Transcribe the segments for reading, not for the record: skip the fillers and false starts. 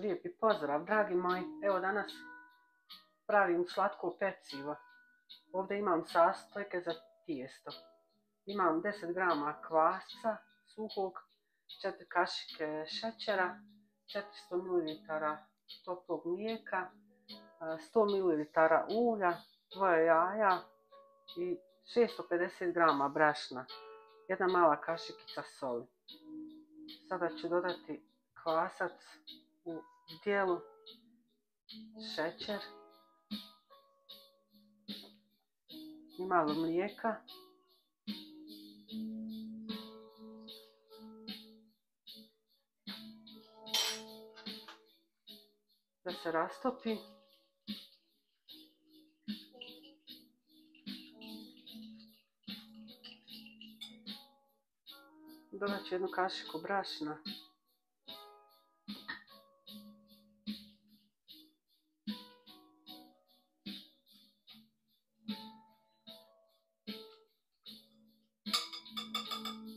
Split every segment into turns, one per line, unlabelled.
lijepi pozdrav, dragi moji. Evo danas pravim slatko pecivo. Ovdje imam sastojke za tijesto. Imam 10 grama kvasca suhog, 4 kašike šećera, 400 ml toplog mlijeka, 100 ml ulja, 2 jaja i 650 grama brašna, jedna mala kašikica soli. Sada ću dodati kvasac u zdjelu, šećer i malo mlijeka. Da se rastopi. Dodat ću jednu kašiku brašna.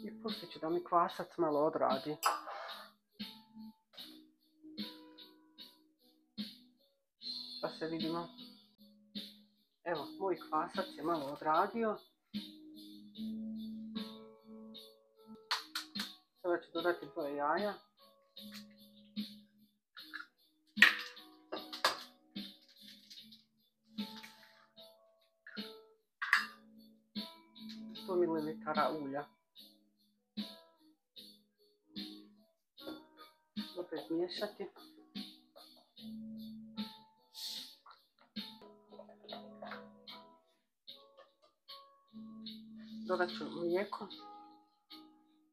I pustit ću da mi kvasac malo odradi. Pa se vidimo. Evo, moj kvasac je malo odradio. Sada ću dodati 2 jaja. Mililitara ulja. Opet miješati. Dodat ću mlijeko.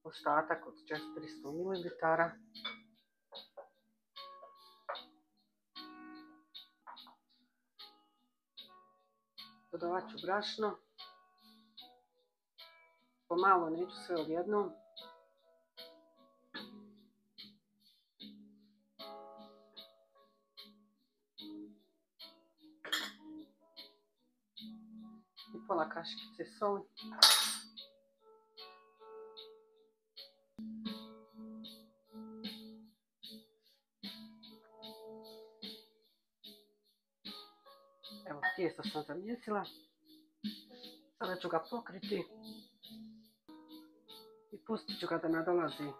Ostatak od 400 ml. Dodat ću brašno. Pomalo, neću sve odjednom. I pola kašikice soli. Evo, tijesto sam zamjesila. Sada ću ga pokriti i pustit ću ga da nadolazi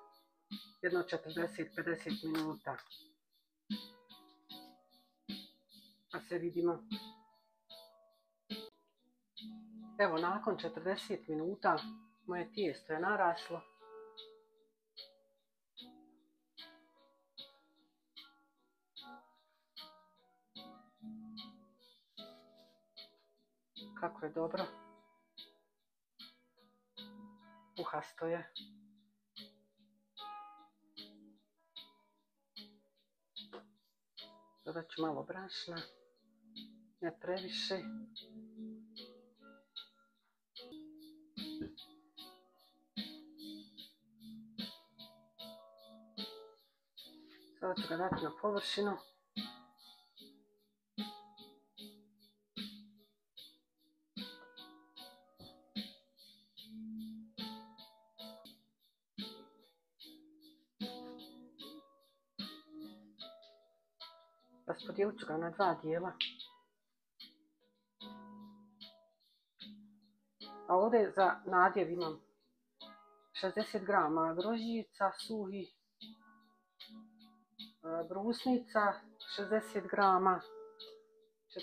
jedno 40-50 minuta. Pa se vidimo. Evo, nakon 40 minuta moje tijesto je naraslo. Kako je dobro. Puhasto je. Dodat ću malo brašna. Ne previše. Sada ću ga dati na površinu. Raspodijelit ću ga na 2 dijela. A ovdje za nadjev imam 60 grama grožđica suhih, brusnica 60 grama,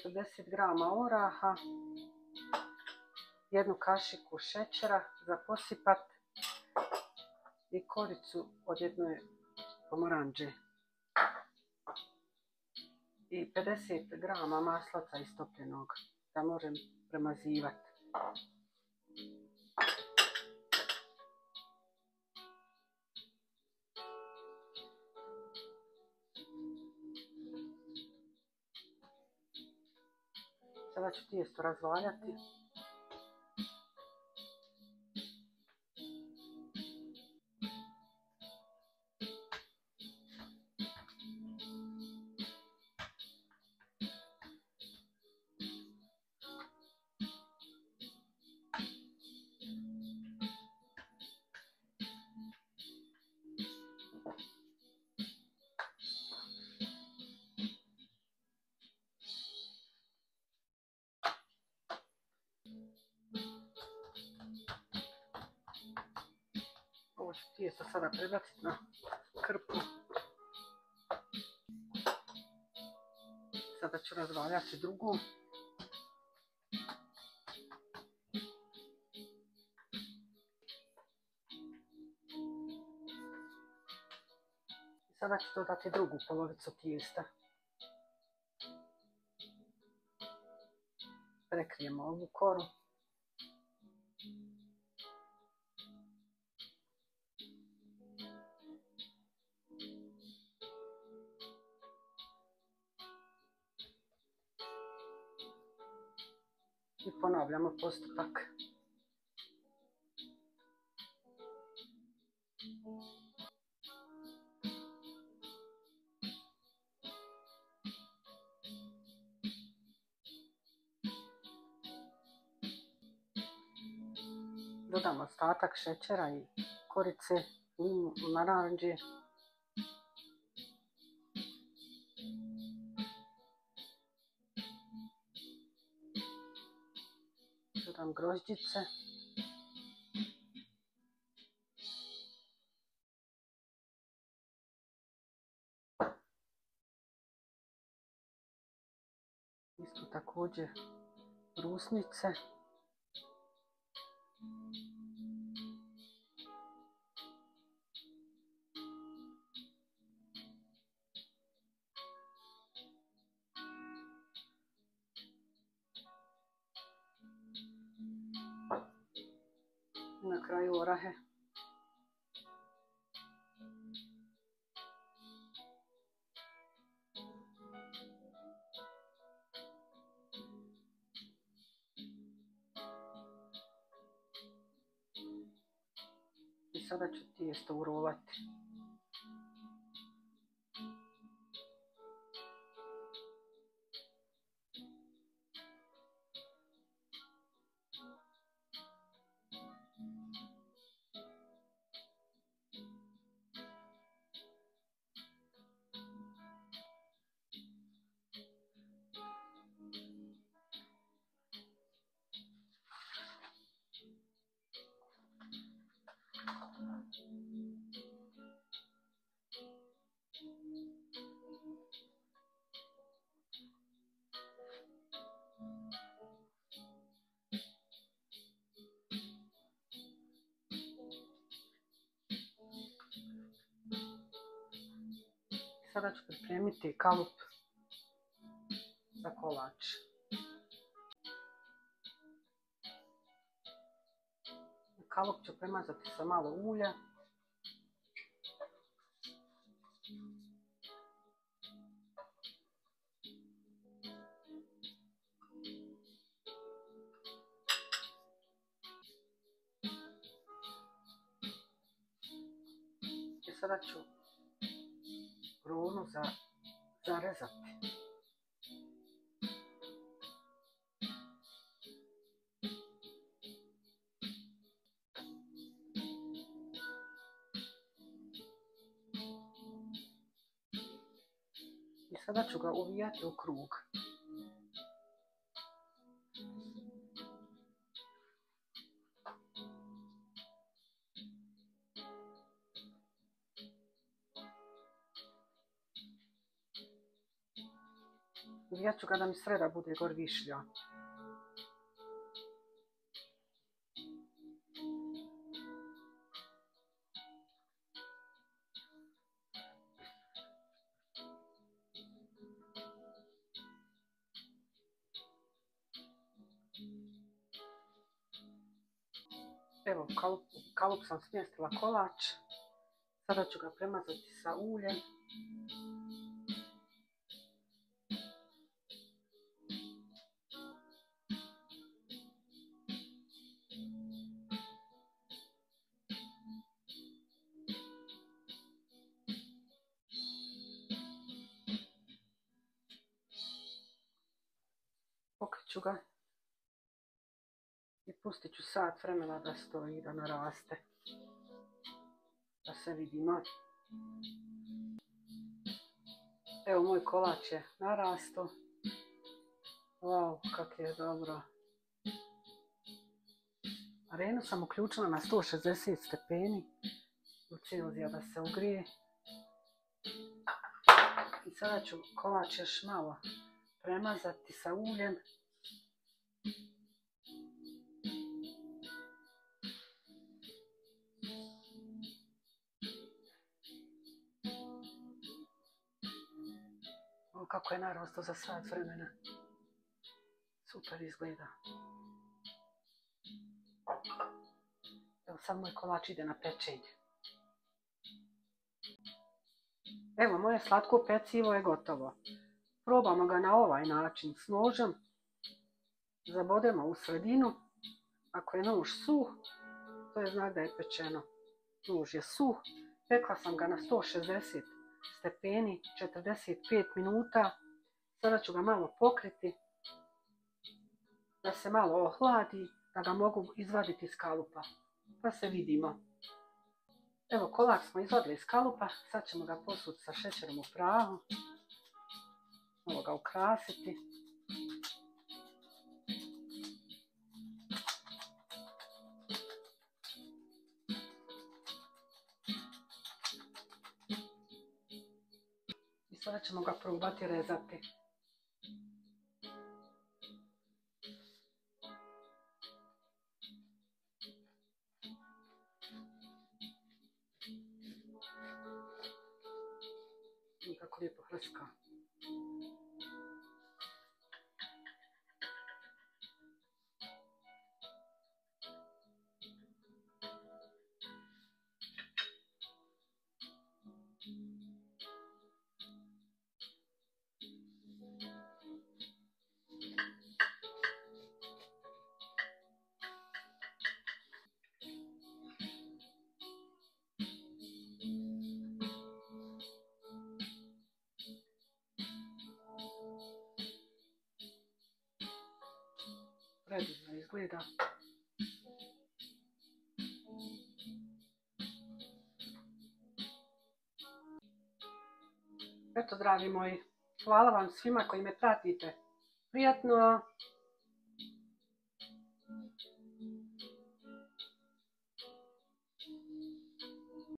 40 grama oraha, jednu kašiku šećera za posipat i koricu od jedne pomoranđe i 50 grama maslaca istopljenog da možem premazivati. Sada ću tijesto razvaljati. tijesto sada prebaciti na krpu. Sada ću razvaljati drugu. Sada ću dodati drugu polovicu tijesta. Prekrijemo ovu koru. I ponavljamo postupak. Dodamo ostatak šećera i korice, naranđe. Dodam grožđice. Isto također brusnice. I na kraju orahe. I sada ću tijesto urolati. Sada ću pripremiti kalup za kolač. Kalup ću premazati sa malo ulja. I sada ću rulu zarezati. I sada ću ga uvijati u krug. Uvijat ću ga da mi sreda bude gor višlja. Evo, kalup sam smjestila kolač. Sada ću ga premazati sa uljem. Pokriću ga i pustit ću sat vremena da stoji, da naraste. Da se vidimo. Evo, moj kolač je narasto. Wow, kak je dobro. Arenu sam uključila na 160 stepeni Celzija da se ugrije. I sada ću kolač još malo premazati sa uljem. O, kako je narastao za sat vremena. Super izgleda. Evo sad moj kolač ide na pečenje. Evo, moje slatko pecivo je gotovo. Probamo ga na ovaj način s nožem. Zabodemo u sredinu. Ako je nož suh, to je znak da je pečeno. Nož je suh. Pekla sam ga na 160 stepeni 45 minuta. Sada ću ga malo pokriti da se malo ohladi, da ga mogu izvaditi iz kalupa. Pa se vidimo. Evo, kolač smo izvadili iz kalupa. Sad ćemo ga posuti sa šećerom u prahu. Malo ga ukrasiti. I sada ćemo ga probati rezati. I kako lijepo hrska. Predivno izgleda. Eto, dragi moji, hvala vam svima koji me pratite. Prijatno!